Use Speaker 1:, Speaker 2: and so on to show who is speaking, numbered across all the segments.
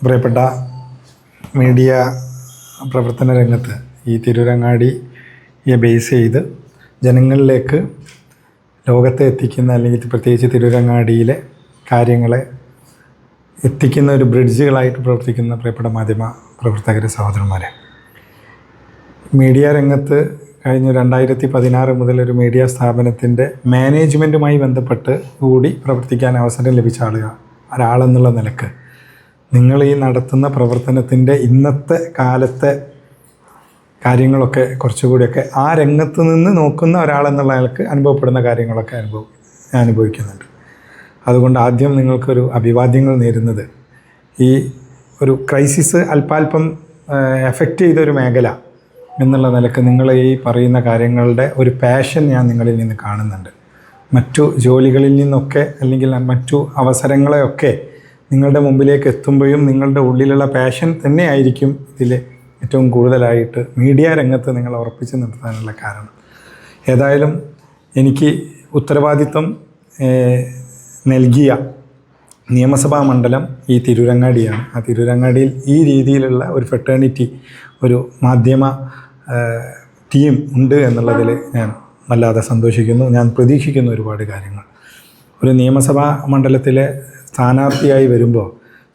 Speaker 1: പ്രിയപ്പെട്ട മീഡിയ പ്രവർത്തന രംഗത്ത് ഈ തിരൂരങ്ങാടിയെ ബേസ് ചെയ്ത് ജനങ്ങളിലേക്ക് ലോകത്തെ എത്തിക്കുന്ന, അല്ലെങ്കിൽ പ്രത്യേകിച്ച് തിരൂരങ്ങാടിയിലെ കാര്യങ്ങളെ എത്തിക്കുന്ന ഒരു ബ്രിഡ്ജുകളായിട്ട് പ്രവർത്തിക്കുന്ന പ്രിയപ്പെട്ട മാധ്യമ പ്രവർത്തകരെ, സഹോദരന്മാരെ, മീഡിയ രംഗത്ത് കഴിഞ്ഞ 2016 മുതൽ ഒരു മീഡിയ സ്ഥാപനത്തിൻ്റെ മാനേജ്മെൻറ്റുമായി ബന്ധപ്പെട്ട് കൂടി പ്രവർത്തിക്കാൻ അവസരം ലഭിച്ച ഒരാളെന്നുള്ള നിലക്ക് നിങ്ങൾ ഈ നടത്തുന്ന പ്രവർത്തനത്തിൻ്റെ ഇന്നത്തെ കാലത്തെ കാര്യങ്ങളൊക്കെ കുറച്ചുകൂടിയൊക്കെ ആ രംഗത്ത് നിന്ന് നോക്കുന്ന ഒരാളെന്നുള്ള നിലക്ക് അനുഭവപ്പെടുന്ന കാര്യങ്ങളൊക്കെ ഞാൻ അനുഭവിക്കുന്നുണ്ട്. അതുകൊണ്ട് ആദ്യം നിങ്ങൾക്കൊരു അഭിവാദ്യങ്ങൾ നേരുന്നത്, ഈ ഒരു ക്രൈസിസ് അല്പാൽപ്പം എഫക്റ്റ് ചെയ്തൊരു മേഖല എന്നുള്ള നിലക്ക് നിങ്ങൾ ഈ പറയുന്ന കാര്യങ്ങളുടെ ഒരു പാഷൻ ഞാൻ നിങ്ങളിൽ നിന്ന് കാണുന്നുണ്ട്. മറ്റു ജോലികളിൽ നിന്നൊക്കെ, അല്ലെങ്കിൽ മറ്റു അവസരങ്ങളെയൊക്കെ നിങ്ങളുടെ മുമ്പിലേക്ക് എത്തുമ്പോഴും നിങ്ങളുടെ ഉള്ളിലുള്ള പാഷൻ തന്നെയായിരിക്കും ഇതിൽ ഏറ്റവും കൂടുതലായിട്ട് മീഡിയ രംഗത്ത് നിങ്ങൾ ഉറപ്പിച്ച് നിർത്താനുള്ള കാരണം. ഏതായാലും എനിക്ക് ഉത്തരവാദിത്വം നൽകിയ നിയമസഭാ മണ്ഡലം ഈ തിരൂരങ്ങാടിയാണ്. ആ തിരൂരങ്ങാടിയിൽ ഈ രീതിയിലുള്ള ഒരു ഫ്രട്ടേണിറ്റി, ഒരു മാധ്യമ ടീം ഉണ്ട് എന്നുള്ളതിൽ ഞാൻ വല്ലാതെ സന്തോഷിക്കുന്നു. ഞാൻ പ്രതീക്ഷിക്കുന്ന ഒരുപാട് കാര്യങ്ങൾ. ഒരു നിയമസഭാ മണ്ഡലത്തിലെ സ്ഥാനാർത്ഥിയായി വരുമ്പോൾ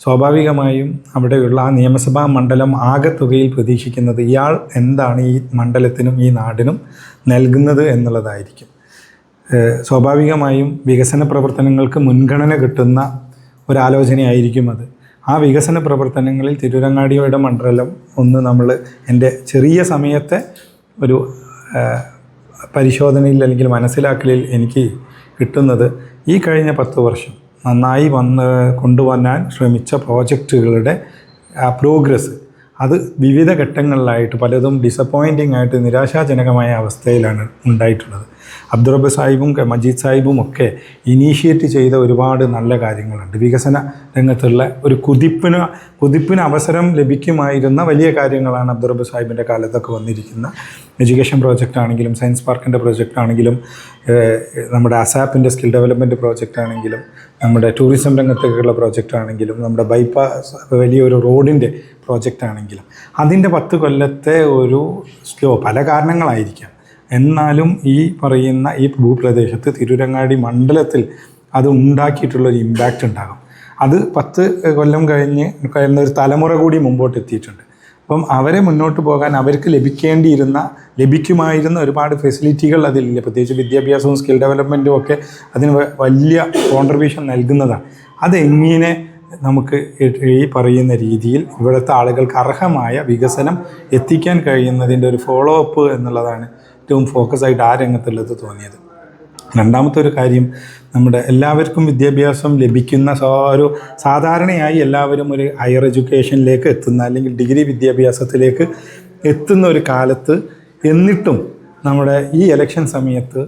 Speaker 1: സ്വാഭാവികമായും അവിടെയുള്ള ആ നിയമസഭാ മണ്ഡലം ആകെത്തുകയിൽ പ്രതീക്ഷിക്കുന്നത് ഇയാൾ എന്താണ് ഈ മണ്ഡലത്തിനും ഈ നാടിനും നൽകുന്നത് എന്നുള്ളതായിരിക്കും. സ്വാഭാവികമായും വികസന പ്രവർത്തനങ്ങൾക്ക് മുൻഗണന കിട്ടുന്ന ഒരാലോചനയായിരിക്കും അത്. ആ വികസന പ്രവർത്തനങ്ങളിൽ തിരൂരങ്ങാടിയുടെ മണ്ഡലം നമ്മൾ എൻ്റെ ചെറിയ സമയത്തെ ഒരു പരിശോധനയിൽ അല്ലെങ്കിൽ മനസ്സിലാക്കലിൽ എനിക്ക് കിട്ടുന്നത്, ഈ കഴിഞ്ഞ 10 വർഷം നന്നായി കൊണ്ടുവരാൻ ശ്രമിച്ച പ്രോജക്റ്റുകളുടെ പ്രോഗ്രസ് അത് വിവിധ ഘട്ടങ്ങളിലായിട്ട് പലതും ഡിസപ്പോയിൻറ്റിംഗ് ആയിട്ട് നിരാശാജനകമായ അവസ്ഥയിലാണ് ഉണ്ടായിട്ടുള്ളത്. അബ്ദുറബ്ബ് സാഹിബും മജീദ് സാഹിബും ഒക്കെ ഇനീഷ്യേറ്റ് ചെയ്ത ഒരുപാട് നല്ല കാര്യങ്ങളുണ്ട്. വികസന രംഗത്തുള്ള ഒരു കുതിപ്പിന് അവസരം ലഭിക്കുമായിരുന്ന വലിയ കാര്യങ്ങളാണ് അബ്ദുറബ്ബ് സാഹിബിൻ്റെ കാലത്തൊക്കെ വന്നിരിക്കുന്ന എഡ്യൂക്കേഷൻ പ്രോജക്റ്റ് ആണെങ്കിലും, സയൻസ് പാർക്കിൻ്റെ പ്രോജക്റ്റ് ആണെങ്കിലും, നമ്മുടെ അസാപ്പിൻ്റെ സ്കിൽ ഡെവലപ്മെൻറ്റ് പ്രോജക്റ്റ് ആണെങ്കിലും, നമ്മുടെ ടൂറിസം രംഗത്തേക്കുള്ള പ്രോജക്റ്റ് ആണെങ്കിലും, നമ്മുടെ ബൈപ്പാസ് വലിയൊരു റോഡിൻ്റെ പ്രോജക്റ്റ് ആണെങ്കിലും, അതിൻ്റെ 10 കൊല്ലത്തെ ഒരു പല കാരണങ്ങളായിരിക്കാം. എന്നാലും ഈ പറയുന്ന ഈ ഭൂപ്രദേശത്ത് തിരൂരങ്ങാടി മണ്ഡലത്തിൽ അത് ഉണ്ടാക്കിയിട്ടുള്ളൊരു ഇമ്പാക്റ്റ് ഉണ്ടാകും. അത് 10 കൊല്ലം കഴിഞ്ഞ് ഒരു തലമുറ കൂടി മുമ്പോട്ട് എത്തിയിട്ടുണ്ട്. അപ്പം അവരെ മുന്നോട്ട് പോകാൻ അവർക്ക് ലഭിക്കുമായിരുന്ന ഒരുപാട് ഫെസിലിറ്റികൾ അതിലില്ല. പ്രത്യേകിച്ച് വിദ്യാഭ്യാസവും സ്കിൽ ഡെവലപ്മെൻറ്റും ഒക്കെ അതിന് വലിയ കോൺട്രിബ്യൂഷൻ നൽകുന്നതാണ്. അതെങ്ങനെ നമുക്ക് ഈ പറയുന്ന രീതിയിൽ ഇവിടുത്തെ ആളുകൾക്ക് അർഹമായ വികസനം എത്തിക്കാൻ കഴിയുന്നതിൻ്റെ ഒരു ഫോളോ അപ്പ് എന്നുള്ളതാണ് ഏറ്റവും ഫോക്കസായിട്ട് ആ രംഗത്തുള്ളത് തോന്നിയത്. രണ്ടാമത്തെ ഒരു കാര്യം, നമ്മുടെ എല്ലാവർക്കും വിദ്യാഭ്യാസം ലഭിക്കുന്ന ഒരു സാധാരണയായി എല്ലാവരും ഒരു ഹയർ എഡ്യൂക്കേഷനിലേക്ക് എത്തുന്ന, അല്ലെങ്കിൽ ഡിഗ്രി വിദ്യാഭ്യാസത്തിലേക്ക് എത്തുന്ന ഒരു കാലത്ത്, എന്നിട്ടും നമ്മുടെ ഈ ഇലക്ഷൻ സമയത്ത്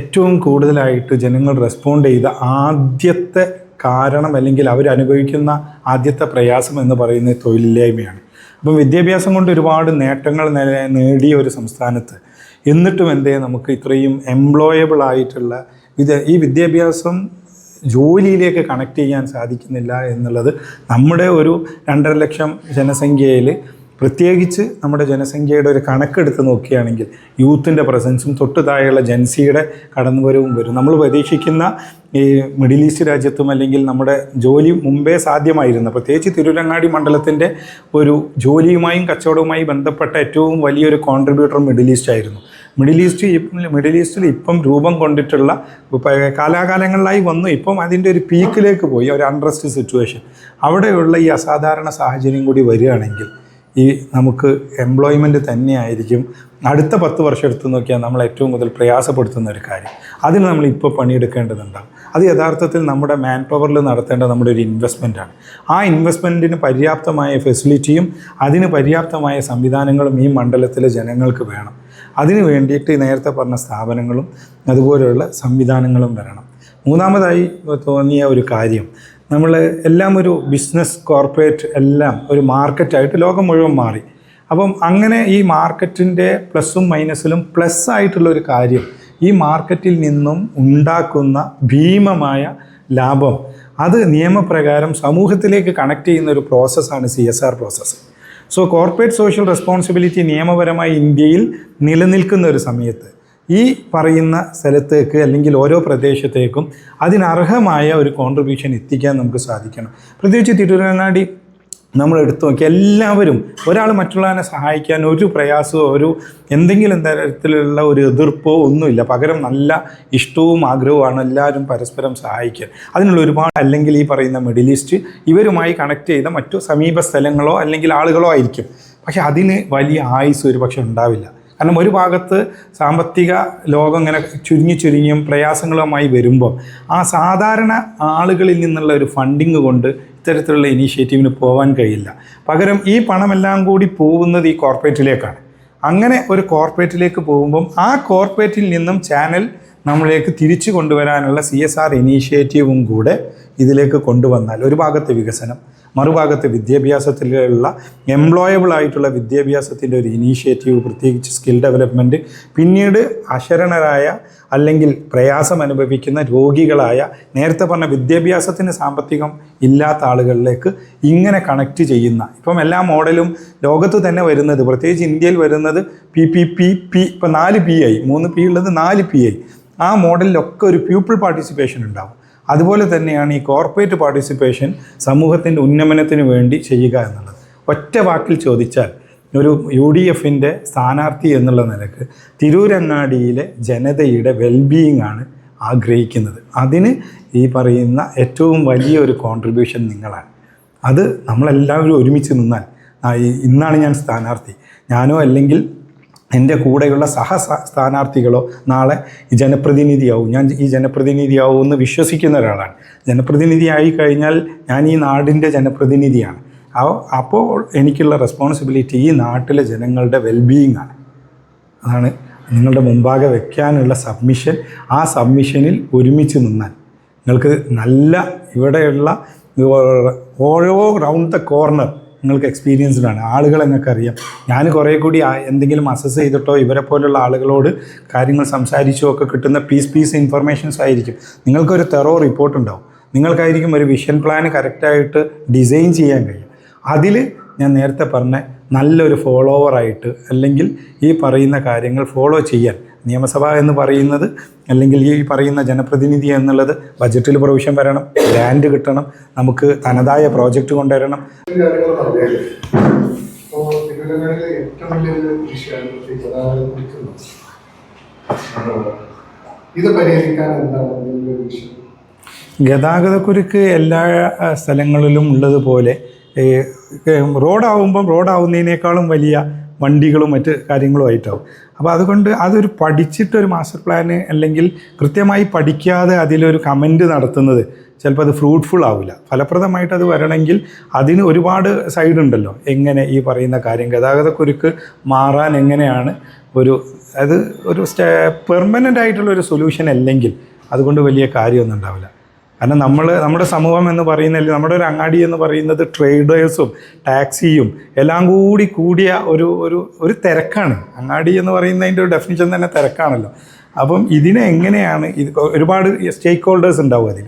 Speaker 1: ഏറ്റവും കൂടുതലായിട്ട് ജനങ്ങൾ റെസ്പോണ്ട് ചെയ്ത ആദ്യത്തെ കാരണം, അല്ലെങ്കിൽ അവരനുഭവിക്കുന്ന ആദ്യത്തെ പ്രയാസം എന്ന് പറയുന്നത് തൊഴിലില്ലായ്മയാണ്. അപ്പം വിദ്യാഭ്യാസം കൊണ്ട് ഒരുപാട് നേട്ടങ്ങൾ നേടിയ ഒരു സംസ്ഥാനത്ത് എന്നിട്ടും നമുക്ക് ഇത്രയും എംപ്ലോയബിൾ ആയിട്ടുള്ള ഈ വിദ്യാഭ്യാസം ജോലിയിലേക്ക് കണക്ട് ചെയ്യാൻ സാധിക്കുന്നില്ല എന്നുള്ളത് നമ്മുടെ ഒരു 2.5 ലക്ഷം ജനസംഖ്യയിൽ, പ്രത്യേകിച്ച് നമ്മുടെ ജനസംഖ്യയുടെ ഒരു കണക്കെടുത്ത് നോക്കുകയാണെങ്കിൽ യൂത്തിൻ്റെ പ്രസൻസും തൊട്ട് താഴെയുള്ള ജൻസിയുടെ കടന്നുവരവും വരും. നമ്മൾ പ്രതീക്ഷിക്കുന്ന ഈ മിഡിൽ ഈസ്റ്റ് രാജ്യത്തും, അല്ലെങ്കിൽ നമ്മുടെ ജോലി മുമ്പേ സാധ്യമായിരുന്ന, പ്രത്യേകിച്ച് തിരൂരങ്ങാടി മണ്ഡലത്തിൻ്റെ ഒരു ജോലിയുമായും കച്ചവടവുമായി ബന്ധപ്പെട്ട ഏറ്റവും വലിയൊരു കോൺട്രിബ്യൂട്ടർ മിഡിൽ ഈസ്റ്റ് ആയിരുന്നു. മിഡിൽ ഈസ്റ്റിൽ ഇപ്പം രൂപം കൊണ്ടിട്ടുള്ള കാലാകാലങ്ങളിലായി വന്നു, ഇപ്പം അതിൻ്റെ ഒരു പീക്കിലേക്ക് പോയി, ഒരു അൺറസ്റ്റ് സിറ്റുവേഷൻ. അവിടെയുള്ള ഈ അസാധാരണ സാഹചര്യം കൂടി വരികയാണെങ്കിൽ നമുക്ക് എംപ്ലോയ്മെൻറ്റ് തന്നെയായിരിക്കും അടുത്ത 10 വർഷം എടുത്ത് നോക്കിയാൽ നമ്മൾ ഏറ്റവും കൂടുതൽ പ്രയാസപ്പെടുത്തുന്ന ഒരു കാര്യം. അതിന് നമ്മൾ ഇപ്പോൾ പണിയെടുക്കേണ്ടതുണ്ടാകും. അത് യഥാർത്ഥത്തിൽ നമ്മുടെ മാൻ പവറിൽ നടത്തേണ്ട നമ്മുടെ ഒരു ഇൻവെസ്റ്റ്മെൻറ്റാണ്. ആ ഇൻവെസ്റ്റ്മെൻറ്റിന് പര്യാപ്തമായ ഫെസിലിറ്റിയും അതിന് പര്യാപ്തമായ സംവിധാനങ്ങളും ഈ മണ്ഡലത്തിലെ ജനങ്ങൾക്ക് വേണം. അതിന് വേണ്ടിയിട്ട് നേരത്തെ പറഞ്ഞ സ്ഥാപനങ്ങളും അതുപോലെയുള്ള സംവിധാനങ്ങളും വരണം. മൂന്നാമതായി തോന്നിയ ഒരു കാര്യം, നമ്മൾ എല്ലാം ഒരു ബിസിനസ്, കോർപ്പറേറ്റ് എല്ലാം ഒരു മാർക്കറ്റായിട്ട് ലോകം മുഴുവൻ മാറി. അപ്പം അങ്ങനെ ഈ മാർക്കറ്റിൻ്റെ പ്ലസ്സും മൈനസിലും പ്ലസ് ആയിട്ടുള്ളൊരു കാര്യം, ഈ മാർക്കറ്റിൽ നിന്നും ഉണ്ടാക്കുന്ന ഭീമമായ ലാഭം അത് നിയമപ്രകാരം സമൂഹത്തിലേക്ക് കണക്ട് ചെയ്യുന്ന ഒരു പ്രോസസ്സാണ് CSR process. So corporate social responsibility നിയമപരമായി ഇന്ത്യയിൽ നിലനിൽക്കുന്ന ഒരു സമയത്ത് ഈ പറയുന്ന സ്ഥലത്തേക്ക് അല്ലെങ്കിൽ ഓരോ പ്രദേശത്തേക്കും അതിനർഹമായ ഒരു കോൺട്രിബ്യൂഷൻ എത്തിക്കാൻ നമുക്ക് സാധിക്കണം. പ്രത്യേകിച്ച് തിരൂരങ്ങാടി നമ്മൾ എടുത്തു നോക്കി എല്ലാവരും ഒരാൾ മറ്റുള്ളവനെ സഹായിക്കാൻ ഒരു പ്രയാസമോ എന്തെങ്കിലും തരത്തിലുള്ള ഒരു എതിർപ്പോ ഒന്നുമില്ല. പകരം നല്ല ഇഷ്ടവും ആഗ്രഹവുമാണ് എല്ലാവരും പരസ്പരം സഹായിക്കാൻ. അതിനുള്ള ഒരുപാട് അല്ലെങ്കിൽ ഈ പറയുന്ന മിഡിൽ ഈസ്റ്റ് ഇവരുമായി കണക്ട് ചെയ്ത മറ്റു സമീപ സ്ഥലങ്ങളോ അല്ലെങ്കിൽ ആളുകളോ ആയിരിക്കും. പക്ഷെ അതിന് വലിയ ആയുസ് ഒരു പക്ഷെ ഉണ്ടാവില്ല. കാരണം ഒരു ഭാഗത്ത് സാമ്പത്തിക ലോകം ഇങ്ങനെ ചുരുങ്ങിയും പ്രയാസങ്ങളുമായി വരുമ്പോൾ ആ സാധാരണ ആളുകളിൽ നിന്നുള്ള ഒരു ഫണ്ടിങ് കൊണ്ട് ഇത്തരത്തിലുള്ള ഇനീഷ്യേറ്റീവിന് പോകാൻ കഴിയില്ല. പകരം ഈ പണമെല്ലാം കൂടി പോകുന്നത് ഈ കോർപ്പറേറ്റിലേക്കാണ്. അങ്ങനെ ഒരു കോർപ്പറേറ്റിലേക്ക് പോകുമ്പം ആ കോർപ്പറേറ്റിൽ നിന്നും ചാനൽ നമ്മളിലേക്ക് തിരിച്ചു കൊണ്ടുവരാനുള്ള CSR ഇനീഷ്യേറ്റീവും കൂടെ ഇതിലേക്ക് കൊണ്ടുവന്നാൽ ഒരു ഭാഗത്തെ വികസനം, മറുഭാഗത്തെ വിദ്യാഭ്യാസത്തിലുള്ള എംപ്ലോയബിൾ ആയിട്ടുള്ള വിദ്യാഭ്യാസത്തിൻ്റെ ഒരു ഇനീഷ്യേറ്റീവ്, പ്രത്യേകിച്ച് സ്കിൽ ഡെവലപ്മെൻറ്റ്, പിന്നീട് അശരണരായ അല്ലെങ്കിൽ പ്രയാസം അനുഭവിക്കുന്ന രോഗികളായ നേരത്തെ പറഞ്ഞ വിദ്യാഭ്യാസത്തിന് സാമ്പത്തികം ഇല്ലാത്ത ആളുകളിലേക്ക് ഇങ്ങനെ കണക്റ്റ് ചെയ്യുന്ന ഇപ്പം എല്ലാ മോഡലും ലോകത്ത് തന്നെ വരുന്നത്, പ്രത്യേകിച്ച് ഇന്ത്യയിൽ വരുന്നത് PPP ഇപ്പം 4 P ആയി, 3 P ഉള്ളത് 4 P ആയി. ആ മോഡലിലൊക്കെ ഒരു പീപ്പിൾ പാർട്ടിസിപ്പേഷൻ ഉണ്ടാവും. അതുപോലെ തന്നെയാണ് ഈ കോർപ്പറേറ്റ് പാർട്ടിസിപ്പേഷൻ സമൂഹത്തിൻ്റെ ഉന്നമനത്തിന് വേണ്ടി ചെയ്യുക എന്നുള്ളത്. ഒറ്റ വാക്കിൽ ചോദിച്ചാൽ ഒരു UDFൻ്റെ സ്ഥാനാർത്ഥി എന്നുള്ള നിലക്ക് തിരൂരങ്ങാടിയിലെ ജനതയുടെ വെൽബീയിങ് ആണ് ആഗ്രഹിക്കുന്നത്. അതിന് ഈ പറയുന്ന ഏറ്റവും വലിയൊരു കോൺട്രിബ്യൂഷൻ നിങ്ങളാണ്. അത് നമ്മളെല്ലാവരും ഒരുമിച്ച് നിന്നാൽ, ഇന്നാണ് ഞാൻ സ്ഥാനാർത്ഥി, ഞാനോ അല്ലെങ്കിൽ എൻ്റെ കൂടെയുള്ള സ്ഥാനാർത്ഥികളോ നാളെ ജനപ്രതിനിധിയാവും, ഞാൻ ഈ ജനപ്രതിനിധിയാവും എന്ന് വിശ്വസിക്കുന്ന ഒരാളാണ്. ജനപ്രതിനിധി ആയി കഴിഞ്ഞാൽ ഞാൻ ഈ നാടിൻ്റെ ജനപ്രതിനിധിയാണ്. അപ്പോൾ എനിക്കുള്ള റെസ്പോൺസിബിലിറ്റി ഈ നാട്ടിലെ ജനങ്ങളുടെ വെൽബീയിങ് ആണ്. അതാണ് നിങ്ങളുടെ മുമ്പാകെ വെക്കാനുള്ള സബ്മിഷൻ. ആ സബ്മിഷനിൽ ഒരുമിച്ച് നിന്നാൽ നിങ്ങൾക്ക് നല്ല ഇവിടെയുള്ള ഓരോ റൗണ്ട് ദ കോർണർ നിങ്ങൾക്ക് എക്സ്പീരിയൻസ്ഡ് ആണ്. ആളുകളെ നിങ്ങൾക്കറിയാം. ഞാൻ കുറേ കൂടി എന്തെങ്കിലും അസസ് ചെയ്തിട്ടോ ഇവരെ പോലുള്ള ആളുകളോട് കാര്യങ്ങൾ സംസാരിച്ചോ ഒക്കെ കിട്ടുന്ന പീസ് ഇൻഫർമേഷൻസ് ആയിരിക്കും. നിങ്ങൾക്കൊരു തെറോ റിപ്പോർട്ട് ഉണ്ടാവും. നിങ്ങൾക്കായിരിക്കും ഒരു വിഷൻ പ്ലാൻ കറക്റ്റായിട്ട് ഡിസൈൻ ചെയ്യാൻ കഴിയും. അതിൽ ഞാൻ നേരത്തെ പറഞ്ഞ നല്ലൊരു ഫോളോവറായിട്ട് അല്ലെങ്കിൽ ഈ പറയുന്ന കാര്യങ്ങൾ ഫോളോ ചെയ്യാൻ നിയമസഭ എന്ന് പറയുന്നത് അല്ലെങ്കിൽ ഈ പറയുന്ന ജനപ്രതിനിധി എന്നുള്ളത് ബജറ്റിൽ പ്രൊവിഷൻ വരണം, ഗ്രാൻഡ് കിട്ടണം, നമുക്ക് തനതായ പ്രോജക്റ്റ് കൊണ്ടുവരണം. ഗതാഗതക്കുരുക്ക് എല്ലാ സ്ഥലങ്ങളിലും ഉള്ളതുപോലെ റോഡാവുന്നതിനേക്കാളും വലിയ വണ്ടികളും മറ്റ് കാര്യങ്ങളും ആയിട്ടാവും. അപ്പോൾ അതുകൊണ്ട് അതൊരു പഠിച്ചിട്ടൊരു മാസ്റ്റർ പ്ലാന് അല്ലെങ്കിൽ കൃത്യമായി പഠിക്കാതെ അതിലൊരു കമൻറ്റ് നടത്തുന്നത് ചിലപ്പോൾ അത് ഫ്രൂട്ട്ഫുൾ ആവില്ല. ഫലപ്രദമായിട്ട് അത് വരണമെങ്കിൽ അതിന് ഒരുപാട് സൈഡ് ഉണ്ടല്ലോ. എങ്ങനെ ഈ പറയുന്ന കാര്യം ഗതാഗതക്കുരുക്ക് മാറാൻ എങ്ങനെയാണ് അത് ഒരു പെർമനൻ്റ് ആയിട്ടുള്ളൊരു സൊല്യൂഷൻ അല്ലെങ്കിൽ അതുകൊണ്ട് വലിയ കാര്യമൊന്നും ഉണ്ടാവില്ല. കാരണം നമ്മുടെ സമൂഹം എന്ന് പറയുന്നത്, നമ്മുടെ ഒരു അങ്ങാടി എന്ന് പറയുന്നത് ട്രേഡേഴ്സും ടാക്സിയും എല്ലാം കൂടിയ ഒരു തിരക്കാണ്. അങ്ങാടി എന്ന് പറയുന്നതിൻ്റെ ഒരു ഡെഫിനിഷൻ തന്നെ തിരക്കാണല്ലോ. അപ്പം ഇതിനെ എങ്ങനെയാണ് ഒരുപാട് സ്റ്റേക്ക് ഹോൾഡേഴ്സ് ഉണ്ടാവും അതിൽ.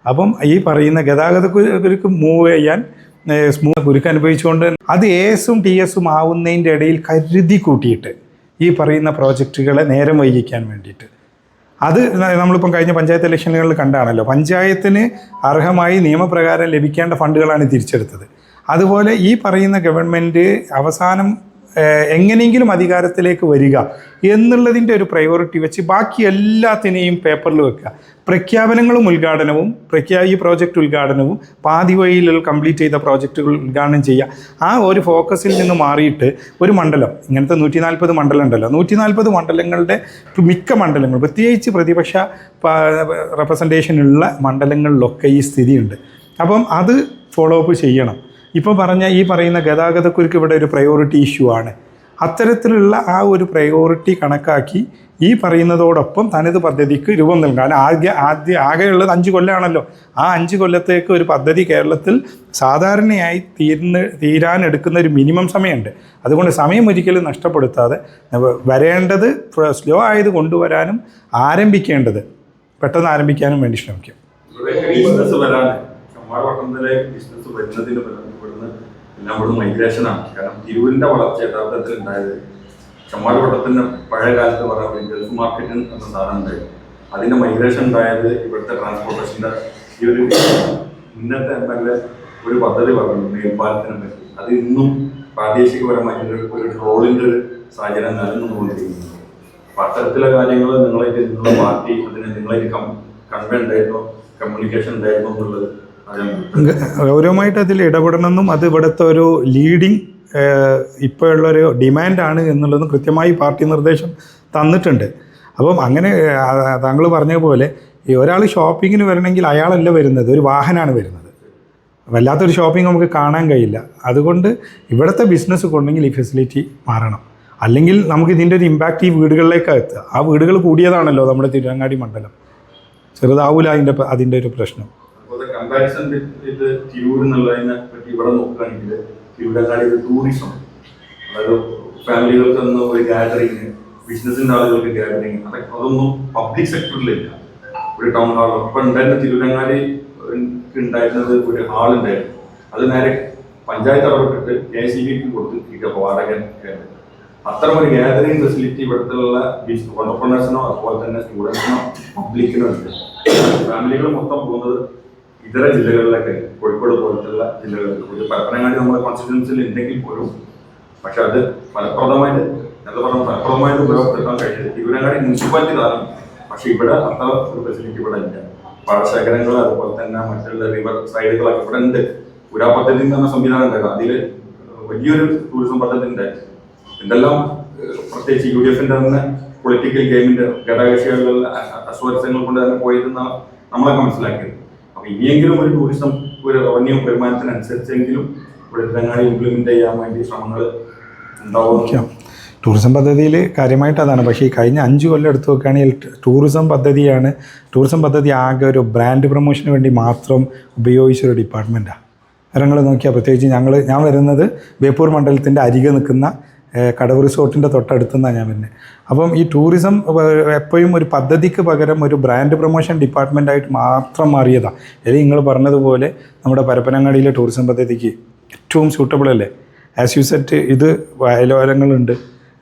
Speaker 1: അപ്പം ഈ പറയുന്ന ഗതാഗതക്കുരുക്ക് മൂവ് ചെയ്യാൻ കുരുക്ക് അനുഭവിച്ചുകൊണ്ട് അത് ASഉം TSഉം ആവുന്നതിൻ്റെ ഇടയിൽ കരുതി കൂട്ടിയിട്ട് ഈ പറയുന്ന പ്രോജക്റ്റുകളെ നേരം വൈകിക്കാൻ വേണ്ടിയിട്ട് അത് നമ്മളിപ്പം കഴിഞ്ഞ പഞ്ചായത്ത് ഇലക്ഷനുകളിൽ കണ്ടാണല്ലോ. പഞ്ചായത്തിന് അർഹമായി നിയമപ്രകാരം ലഭിക്കേണ്ട ഫണ്ടുകളാണ് തിരിച്ചെടുത്തത്. അതുപോലെ ഈ പറയുന്ന ഗവൺമെൻറ് അവസാനം എങ്ങനെയെങ്കിലും അധികാരത്തിലേക്ക് വരിക എന്നുള്ളതിൻ്റെ ഒരു പ്രയോറിറ്റി വെച്ച് ബാക്കി എല്ലാത്തിനെയും പേപ്പറിൽ വെക്കുക. പ്രഖ്യാപനങ്ങളും ഉദ്ഘാടനവും ഈ പ്രോജക്റ്റ് ഉദ്ഘാടനവും പാതി വഴിയിൽ കംപ്ലീറ്റ് ചെയ്ത പ്രോജക്റ്റുകൾ ഉദ്ഘാടനം ചെയ്യുക. ആ ഒരു ഫോക്കസിൽ നിന്ന് മാറിയിട്ട് ഒരു മണ്ഡലം, ഇങ്ങനത്തെ 140 മണ്ഡലം ഉണ്ടല്ലോ, 140 മണ്ഡലങ്ങളുടെ മിക്ക മണ്ഡലങ്ങൾ പ്രത്യേകിച്ച് പ്രതിപക്ഷ റെപ്രസെൻറ്റേഷനുള്ള മണ്ഡലങ്ങളിലൊക്കെ ഈ സ്ഥിതിയുണ്ട്. അപ്പം അത് ഫോളോ അപ്പ് ചെയ്യണം. ഇപ്പോൾ ഈ പറയുന്ന ഗതാഗതക്കുരുക്ക് ഇവിടെ ഒരു പ്രയോറിറ്റി ഇഷ്യൂ ആണ്. അത്തരത്തിലുള്ള ആ ഒരു പ്രയോറിറ്റി കണക്കാക്കി ഈ പറയുന്നതോടൊപ്പം തനത് പദ്ധതിക്ക് രൂപം നൽകാൻ ആകെയുള്ളത് 5 കൊല്ലമാണല്ലോ. ആ 5 കൊല്ലത്തേക്ക് ഒരു പദ്ധതി കേരളത്തിൽ സാധാരണയായി തീരാനെടുക്കുന്ന ഒരു മിനിമം സമയമുണ്ട്. അതുകൊണ്ട് സമയം ഒരിക്കലും നഷ്ടപ്പെടുത്താതെ വരേണ്ടത് സ്ലോ ആയത് കൊണ്ടുവരാനും ആരംഭിക്കേണ്ടത് പെട്ടെന്ന് ആരംഭിക്കാനും വേണ്ടി ശ്രമിക്കും.
Speaker 2: ബിസിനസ് വരാൻ ചമ്മാടപട്ടണത്തിലെ ബിസിനസ് വരുന്നതിന് ഇവിടുന്ന് എല്ലാം ഇവിടുന്ന് മൈഗ്രേഷനാണ്. കാരണം തിരൂരിന്റെ വളർച്ച യഥാർത്ഥത്തിൽ ഉണ്ടായത് ചമ്മാടപട്ടണത്തിന്റെ പഴയ കാലത്ത് പറയാൻ ഗൾഫ് മാർക്കറ്റ് എന്ന സാധനം ഉണ്ടായിരുന്നു. അതിന്റെ മൈഗ്രേഷൻ ഉണ്ടായത് ഇവിടുത്തെ ട്രാൻസ്പോർട്ടേഷന്റെ ഈ ഒരു ഇന്നത്തെ MLA ഒരു പദ്ധതി പറഞ്ഞു മേൽപ്പാലത്തിനെ പറ്റി. അത് ഇന്നും പ്രാദേശികപരമായിട്ട് ഒരു ട്രോളിന്റെ ഒരു സാഹചര്യം നിലനിന്നുകൊണ്ടിരിക്കുന്നു. അപ്പൊ അത്തരത്തിലെ കാര്യങ്ങൾ നിങ്ങളുടെ പാർട്ടി അതിന് നിങ്ങളായിട്ട് കൺവേ ഉണ്ടായിരുന്നോ, കമ്മ്യൂണിക്കേഷൻ ഉണ്ടായിരുന്നോ എന്നുള്ളത്
Speaker 1: ഗൗരവമായിട്ട് അതിൽ ഇടപെടണമെന്നും അത് ഇവിടുത്തെ ഒരു ലീഡിങ് ഇപ്പോഴുള്ളൊരു ഡിമാൻഡാണ് എന്നുള്ളതും കൃത്യമായി പാർട്ടി നിർദ്ദേശം തന്നിട്ടുണ്ട്. അപ്പം അങ്ങനെ താങ്കൾ പറഞ്ഞ പോലെ ഈ ഒരാൾ ഷോപ്പിങ്ങിന് വരണമെങ്കിൽ അയാളല്ല വരുന്നത്, ഒരു വാഹനമാണ് വരുന്നത്. വല്ലാത്തൊരു ഷോപ്പിംഗ് നമുക്ക് കാണാൻ കഴിയില്ല. അതുകൊണ്ട് ഇവിടുത്തെ ബിസിനസ് കൊണ്ടെങ്കിൽ ഈ ഫെസിലിറ്റി മാറണം. അല്ലെങ്കിൽ നമുക്ക് ഇതിൻ്റെ ഒരു ഇമ്പാക്റ്റ് ഈ വീടുകളിലേക്കാണ് എത്തുക. ആ വീടുകൾ കൂടിയതാണല്ലോ നമ്മുടെ തിരുവങ്ങാടി മണ്ഡലം, ചെറുതാവൂല അതിൻ്റെ ഒരു പ്രശ്നം.
Speaker 2: കമ്പാരിസൺ ഇത് തിരൂർ എന്നുള്ളതിനെ പറ്റി ഇവിടെ നോക്കുകയാണെങ്കിൽ തിരൂരങ്ങാടി ഒരു ടൂറിസം, അതായത് ഫാമിലികൾക്ക് ഒരു ഗാദറിങ്, ബിസിനസിന്റെ ആളുകൾക്ക് ഗാദറിങ്, അതൊന്നും പബ്ലിക് സെക്ടറിലില്ല. ഒരു ടൗൺ ഹാൾ ഇപ്പൊ ഉണ്ടായിരുന്ന തിരൂരങ്ങാടി ഉണ്ടായിരുന്നത് ഒരു ഹാൾ ഉണ്ടായിരുന്നു. അത് നേരെ പഞ്ചായത്ത് ഇടപെട്ടിട്ട് KCB കൊടുത്തിരിക്കുക വാടക. അത്തരം ഒരു ഗാദറിങ് ഫെസിലിറ്റി ഇവിടുത്തെ ഓണ്ടർപ്രണേഴ്സിനോ അതുപോലെ തന്നെ സ്റ്റുഡൻസിനോ പബ്ലിക്കിനോ ഉണ്ട്. ഫാമിലികൾ മൊത്തം പോകുന്നത് ഇതര ജില്ലകളിലൊക്കെ, കോഴിക്കോട് പോലത്തുള്ള ജില്ലകളിൽ. ഒരു പരപ്പനങ്ങാടി നമ്മുടെ കോൺസ്റ്റിറ്റ്യുവൻസിൽ ഉണ്ടെങ്കിൽ പോലും പക്ഷെ അത് ഫലപ്രദമായിട്ട് ഉപയോഗപ്പെടുത്താൻ കഴിയുന്നത് തിരുവനങ്ങാടി മുനിസിപ്പാലിറ്റി കാരണം. പക്ഷെ ഇവിടെ അത്ര ഒരു ഫെസിലിറ്റി ഇവിടെ ഇല്ല. പാടശേഖരങ്ങൾ അതുപോലെ തന്നെ മറ്റുള്ള റിവർ സൈഡുകളൊക്കെ ഇവിടെ ഉണ്ട്. പുരാ പദ്ധതി എന്ന് പറഞ്ഞ സംവിധാനം ഉണ്ടായിരുന്നു. അതിൽ വലിയൊരു ടൂറിസം പദ്ധതി ഉണ്ടായിരുന്നു. എന്തെല്ലാം പ്രത്യേകിച്ച് UDFന്റെ തന്നെ പൊളിറ്റിക്കൽ ഗെയിമിന്റെ ഘടകകക്ഷികളിലുള്ള അസ്വാരസ്യങ്ങൾ കൊണ്ട് തന്നെ പോയതെന്നാണ് നമ്മളൊക്കെ മനസ്സിലാക്കിയത്. അപ്പൊ ഇനിയെങ്കിലും ഒരു ടൂറിസം ഒരു റവന്യൂ വരുമാനത്തിനനുസരിച്ചെങ്കിലും ഇവിടെ തിരുവനങ്ങാടി ഇംപ്ലിമെന്റ് ചെയ്യാൻ വേണ്ടി ശ്രമങ്ങൾ ഉണ്ടാവും.
Speaker 1: ടൂറിസം പദ്ധതിയിൽ കാര്യമായിട്ട് അതാണ്. പക്ഷേ ഈ കഴിഞ്ഞ 5 കൊല്ലം എടുത്തു നോക്കുകയാണെങ്കിൽ ടൂറിസം പദ്ധതി ആകെ ഒരു ബ്രാൻഡ് പ്രൊമോഷന് വേണ്ടി മാത്രം ഉപയോഗിച്ചൊരു ഡിപ്പാർട്ട്മെൻറ്റാണ്. നിങ്ങൾ നോക്കിയാൽ പ്രത്യേകിച്ച് ഞാൻ വരുന്നത് ബേപ്പൂർ മണ്ഡലത്തിൻ്റെ അരികെ നിൽക്കുന്ന കടവ് റിസോർട്ടിൻ്റെ തൊട്ടടുത്തുനിന്നാണ് ഞാൻ വരുന്നത്. അപ്പം ഈ ടൂറിസം എപ്പോഴും ഒരു പദ്ധതിക്ക് പകരം ഒരു ബ്രാൻഡ് പ്രൊമോഷൻ ഡിപ്പാർട്ട്മെൻറ്റായിട്ട് മാത്രം മാറിയതാണ്. അല്ലെങ്കിൽ നിങ്ങൾ പറഞ്ഞതുപോലെ നമ്മുടെ പരപ്പനങ്ങാടിയിലെ ടൂറിസം പദ്ധതിക്ക് ഏറ്റവും സൂട്ടബിൾ അല്ലേ. ആസ് യു സെറ്റ്, ഇത് വയലോരങ്ങളുണ്ട്,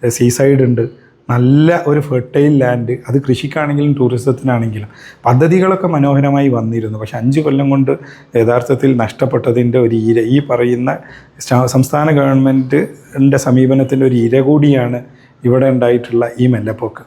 Speaker 1: സീസൈഡ് ഉണ്ട്, നല്ല ഒരു ഫെർട്ടൈൽ ലാൻഡ്. അത് കൃഷിക്കാണെങ്കിലും ടൂറിസത്തിനാണെങ്കിലും പദ്ധതികളൊക്കെ മനോഹരമായി വന്നിരുന്നു. പക്ഷെ 5 കൊല്ലം കൊണ്ട് യഥാർത്ഥത്തിൽ നഷ്ടപ്പെട്ടതിൻ്റെ ഒരു ഈ പറയുന്ന സംസ്ഥാന ഗവൺമെൻറ്റിൻ്റെ സമീപനത്തിൻ്റെ ഒരു ഇര കൂടിയാണ് ഇവിടെ ഉണ്ടായിട്ടുള്ള ഈ മെല്ലപ്പോക്ക്.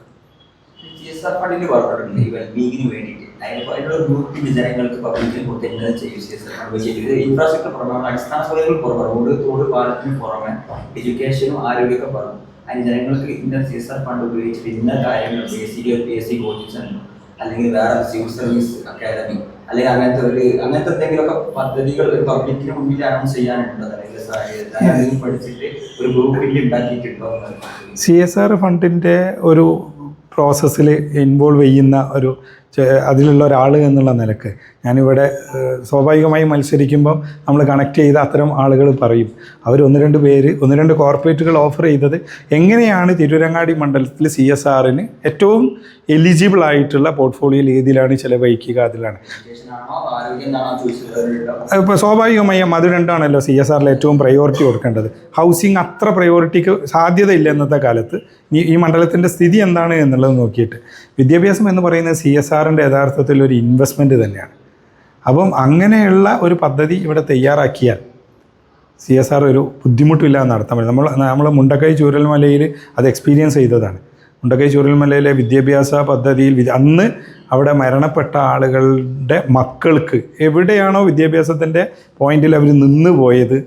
Speaker 3: ഇൻഫ്രാസ്ട്രക്ചർ പുറമെ, അടിസ്ഥാന സൗകര്യങ്ങൾ പുറമെ, റോഡ് പാലത്തിന് പുറമെ എഡ്യൂക്കേഷനും ആരോഗ്യമൊക്കെ പുറമെ അതിന് ജനങ്ങൾക്ക് ഇന്ന CSR ഫണ്ട് ഉപയോഗിച്ചിട്ട് ഇന്ന കാര്യങ്ങൾ PSC കോച്ചിങ് സെന്റർ അല്ലെങ്കിൽ വേറെ സിവിൽ സർവീസ് അക്കാദമി അല്ലെങ്കിൽ അങ്ങനത്തെ എന്തെങ്കിലുമൊക്കെ പദ്ധതികൾ പബ്ലിക്കിന് മുന്നിൽ അനൗൺസ് ചെയ്യാനുണ്ടോ? അല്ലെങ്കിൽ പഠിച്ചിട്ട് ഒരു ഗ്രൂപ്പിൽ ഉണ്ടാക്കിയിട്ടുണ്ടോ?
Speaker 1: CSR ഫണ്ടിൻ്റെ ഒരു പ്രോസസ്സിൽ ഇൻവോൾവ് ചെയ്യുന്ന അതിലുള്ള ഒരാൾ എന്നുള്ള നിലക്ക് ഞാനിവിടെ സ്വാഭാവികമായി മത്സരിക്കുമ്പം നമ്മൾ കണക്ട് ചെയ്ത അത്തരം ആളുകൾ പറയും. അവർ 1-2 കോർപ്പറേറ്റുകൾ ഓഫർ ചെയ്തത് എങ്ങനെയാണ് തിരുവരങ്ങാടി മണ്ഡലത്തിൽ CSRന് ഏറ്റവും എലിജിബിൾ ആയിട്ടുള്ള പോർട്ട്ഫോളിയോയിൽ ഏതിലാണ് ചിലവഴിക്കുക, അതിലാണ്. ഇപ്പോൾ സ്വാഭാവികമായി അത് രണ്ടാണല്ലോ CSRൽ ഏറ്റവും പ്രയോറിറ്റി കൊടുക്കേണ്ടത്. ഹൗസിംഗ് അത്ര പ്രയോറിറ്റിക്ക് സാധ്യതയില്ല ഇന്നത്തെ കാലത്ത്. ഈ മണ്ഡലത്തിൻ്റെ സ്ഥിതി എന്താണ് എന്നുള്ളത് നോക്കിയിട്ട് വിദ്യാഭ്യാസം എന്ന് പറയുന്നത് CSRൻ്റെ യഥാർത്ഥത്തിൽ ഒരു ഇൻവെസ്റ്റ്മെൻറ്റ് തന്നെയാണ്. അപ്പം അങ്ങനെയുള്ള ഒരു പദ്ധതി ഇവിടെ തയ്യാറാക്കിയാൽ CSR ഒരു ബുദ്ധിമുട്ടില്ല എന്ന് നടത്താൻ പറ്റും. നമ്മൾ മുണ്ടക്കൈ ചൂരൽമലയിൽ അത് എക്സ്പീരിയൻസ് ചെയ്തതാണ്. മുണ്ടക്കൈ ചൂരൽമലയിലെ വിദ്യാഭ്യാസ പദ്ധതിയിൽ അന്ന് അവിടെ മരണപ്പെട്ട ആളുകളുടെ മക്കൾക്ക് എവിടെയാണോ വിദ്യാഭ്യാസത്തിൻ്റെ പോയിന്റിൽ അവർ നിന്ന് പോയത്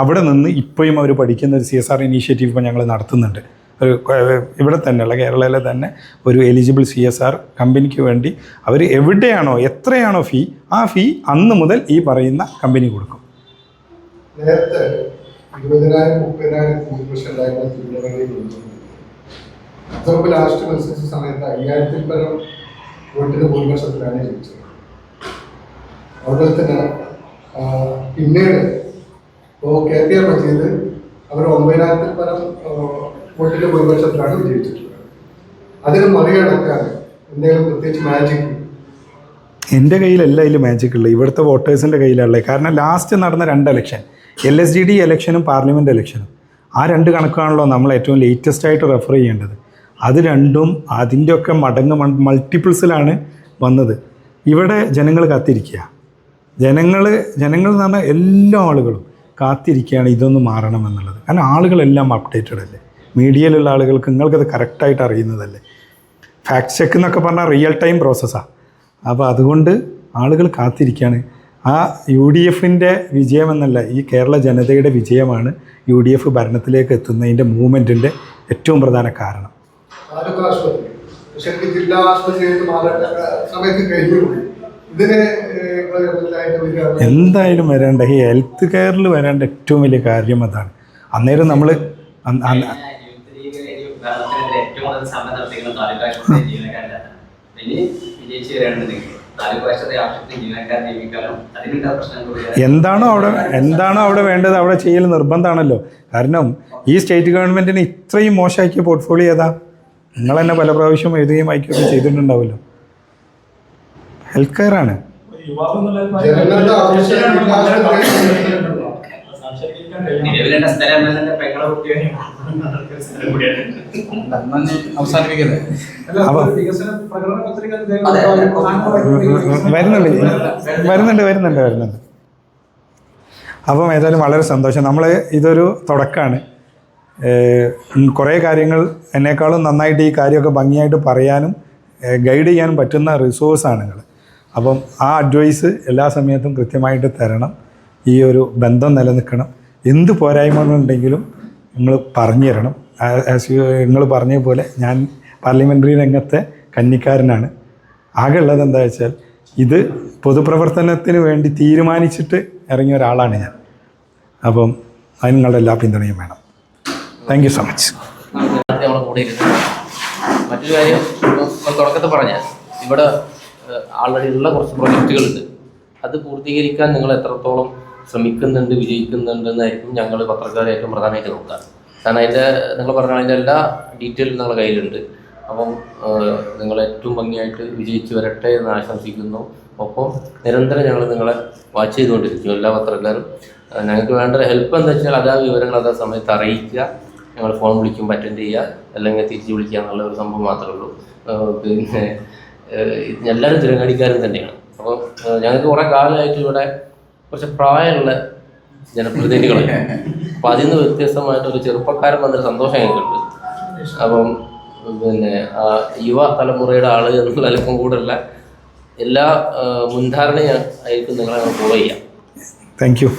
Speaker 1: അവിടെ നിന്ന് ഇപ്പോഴും അവർ പഠിക്കുന്ന ഒരു CSR ഇനീഷ്യേറ്റീവ് ഇപ്പോൾ ഞങ്ങൾ നടത്തുന്നുണ്ട്. ഇവിടെ തന്നെയുള്ള കേരളയിലെ തന്നെ ഒരു എലിജിബിൾ CSR കമ്പനിക്ക് വേണ്ടി അവർ എവിടെയാണോ എത്രയാണോ ആ ഫീ അന്ന് മുതൽ ഈ പറയുന്ന കമ്പനി കൊടുക്കും.
Speaker 4: നേരത്തെ 20,000-30,000 ലാസ്റ്റ് മത്സരിച്ച സമയത്ത് 5,000-ൽ പരം വോട്ടിന് ഭൂരിപക്ഷത്തിലാണ് ജയിച്ചത്. അതുപോലെ തന്നെ പിന്നീട് KPR പറ്റിയത് അവർ 9,000-ൽ പരം വോട്ടിന്റെ ഭൂരിപക്ഷത്തിലാണ് വിജയിച്ചിട്ടുള്ളത്. അതിന് മറികടക്കാൻ എന്തെങ്കിലും പ്രത്യേകിച്ച് മാജിക്
Speaker 1: എൻ്റെ കയ്യിലല്ല ഇതിൽ മാജിക് ഉള്ളത്, ഇവിടുത്തെ വോട്ടേഴ്സിൻ്റെ കയ്യിലുള്ളത്. കാരണം ലാസ്റ്റ് നടന്ന 2 ഇലക്ഷൻ, LSDD ഇലക്ഷനും പാർലമെൻറ്റ് ഇലക്ഷനും, ആ 2 കണക്കാണല്ലോ നമ്മൾ ഏറ്റവും ലേറ്റസ്റ്റ് ആയിട്ട് റെഫർ ചെയ്യേണ്ടത്. അത് രണ്ടും അതിൻ്റെയൊക്കെ മടങ്ങ് മൾട്ടിപ്പിൾസിലാണ് വന്നത്. ഇവിടെ ജനങ്ങൾ കാത്തിരിക്കുക, ജനങ്ങൾ എന്ന് പറഞ്ഞാൽ എല്ലാ ആളുകളും കാത്തിരിക്കുകയാണ് ഇതൊന്ന് മാറണമെന്നുള്ളത്. കാരണം ആളുകളെല്ലാം അപ്ഡേറ്റഡ് അല്ലേ, മീഡിയയിലുള്ള ആളുകൾക്ക് നിങ്ങൾക്കത് കറക്റ്റായിട്ട് അറിയുന്നതല്ലേ. ഫാക്ട് ചെക്ക് എന്നൊക്കെ പറഞ്ഞാൽ റിയൽ ടൈം പ്രോസസ്സാണ്. അപ്പോൾ അതുകൊണ്ട് ആളുകൾ കാത്തിരിക്കുകയാണ്. ആ UDFൻ്റെ വിജയമെന്നല്ല, ഈ കേരള ജനതയുടെ വിജയമാണ് UDF ഭരണത്തിലേക്ക് എത്തുന്നതിൻ്റെ മൂവ്മെൻറ്റിൻ്റെ ഏറ്റവും പ്രധാന കാരണം.
Speaker 4: താലൂക്ക് ആശുപത്രി ശരിക്കും ജില്ലാ ആശുപത്രിയായിട്ട് മാറേണ്ട സമയത്ത് കഴിഞ്ഞു. ഇതിന്
Speaker 1: എന്തായാലും വരേണ്ട, ഈ ഹെൽത്ത് കെയറിൽ വരേണ്ട ഏറ്റവും വലിയ കാര്യം അതാണ്. അന്നേരം നമ്മൾ എന്താണോ അവിടെ വേണ്ടത് അവിടെ ചെയ്യൽ നിർബന്ധമാണല്ലോ. കാരണം ഈ സ്റ്റേറ്റ് ഗവൺമെൻറ്റിന് ഇത്രയും മോശമാക്കിയ പോർട്ട്ഫോളിയോ ഏതാ? നിങ്ങൾ തന്നെ പല പ്രാവശ്യം എഴുതുകയും വായിക്കുകയൊക്കെ ചെയ്തിട്ടുണ്ടാവുമല്ലോ. ഹെൽത്ത് കെയർ ആണ്. വരുന്നുണ്ട്. അപ്പം ഏതായാലും വളരെ സന്തോഷം. നമ്മൾ ഇതൊരു തുടക്കമാണ്. കുറേ കാര്യങ്ങൾ എന്നെക്കാളും നന്നായിട്ട് ഈ കാര്യമൊക്കെ ഭംഗിയായിട്ട് പറയാനും ഗൈഡ് ചെയ്യാനും പറ്റുന്ന റിസോഴ്സാണ് നിങ്ങൾ. അപ്പം ആ അഡ്വൈസ് എല്ലാ സമയത്തും കൃത്യമായിട്ട് തരണം. ഈ ഒരു ബന്ധം നിലനിൽക്കണം. എന്ത് പോരായ്മകളുണ്ടെങ്കിലും നിങ്ങൾ പറഞ്ഞു തരണം. നിങ്ങൾ പറഞ്ഞ പോലെ ഞാൻ പാർലമെൻ്ററി രംഗത്തെ കന്നിക്കാരനാണ്. ആകെ ഉള്ളത് എന്താ വെച്ചാൽ ഇത് പൊതുപ്രവർത്തനത്തിന് വേണ്ടി തീരുമാനിച്ചിട്ട് ഇറങ്ങിയ ഒരാളാണ് ഞാൻ. അപ്പം അതിന് നിങ്ങളുടെ എല്ലാ പിന്തുണയും വേണം. Thank you so much.
Speaker 5: മറ്റൊരു കാര്യം തുടക്കത്തിൽ പറഞ്ഞാൽ ഇവിടെ ആൾറെഡി ഉള്ള കുറച്ച് പ്രൊജക്റ്റുകളുണ്ട്. അത് പൂർത്തീകരിക്കാൻ നിങ്ങൾ എത്രത്തോളം ശ്രമിക്കുന്നുണ്ട്, വിജയിക്കുന്നുണ്ട് എന്നായിരിക്കും ഞങ്ങൾ പത്രക്കാരെ ഏറ്റവും പ്രധാനമായിട്ട് നോക്കുക. കാരണം നിങ്ങൾ പറഞ്ഞ അതിൻ്റെ എല്ലാ ഡീറ്റെയിലും നിങ്ങളുടെ കയ്യിലുണ്ട്. അപ്പം നിങ്ങൾ ഏറ്റവും ഭംഗിയായിട്ട് വിജയിച്ച് വരട്ടെ എന്ന് ആശംസിക്കുന്നു. ഒപ്പം നിരന്തരം ഞങ്ങൾ നിങ്ങളെ വാച്ച് ചെയ്തുകൊണ്ടിരിക്കും, എല്ലാ പത്രക്കാരും. ഞങ്ങൾക്ക് വേണ്ട ഹെൽപ്പ് എന്താ വെച്ചാൽ അതാ വിവരങ്ങൾ അതാ സമയത്ത് അറിയിക്കുക. ഞങ്ങൾ ഫോൺ വിളിക്കുമ്പോൾ അറ്റൻഡ് ചെയ്യുക, അല്ലെങ്കിൽ തിരിച്ച് വിളിക്കുക എന്നുള്ള ഒരു സംഭവം മാത്രമേ ഉള്ളൂ. പിന്നെ എല്ലാവരും തിരഞ്ഞെടുക്കാരും തന്നെയാണ്. അപ്പം ഞങ്ങൾക്ക് കുറേ കാലമായിട്ട് ഇവിടെ കുറച്ച് പ്രായമുള്ള ജനപ്രതിനിധികളാണ്. അപ്പം അതിൽ നിന്ന് വ്യത്യസ്തമായിട്ടൊരു ചെറുപ്പക്കാരൻ വന്നൊരു സന്തോഷം ഞങ്ങൾക്കുണ്ട്. അപ്പം പിന്നെ യുവ തലമുറയുടെ ആൾ എന്നുള്ള അല്പം കൂടുതലുള്ള എല്ലാ മുൻധാരണയും ആയിരിക്കും നിങ്ങളെ ഫോളോ ചെയ്യാം.
Speaker 1: Thank you.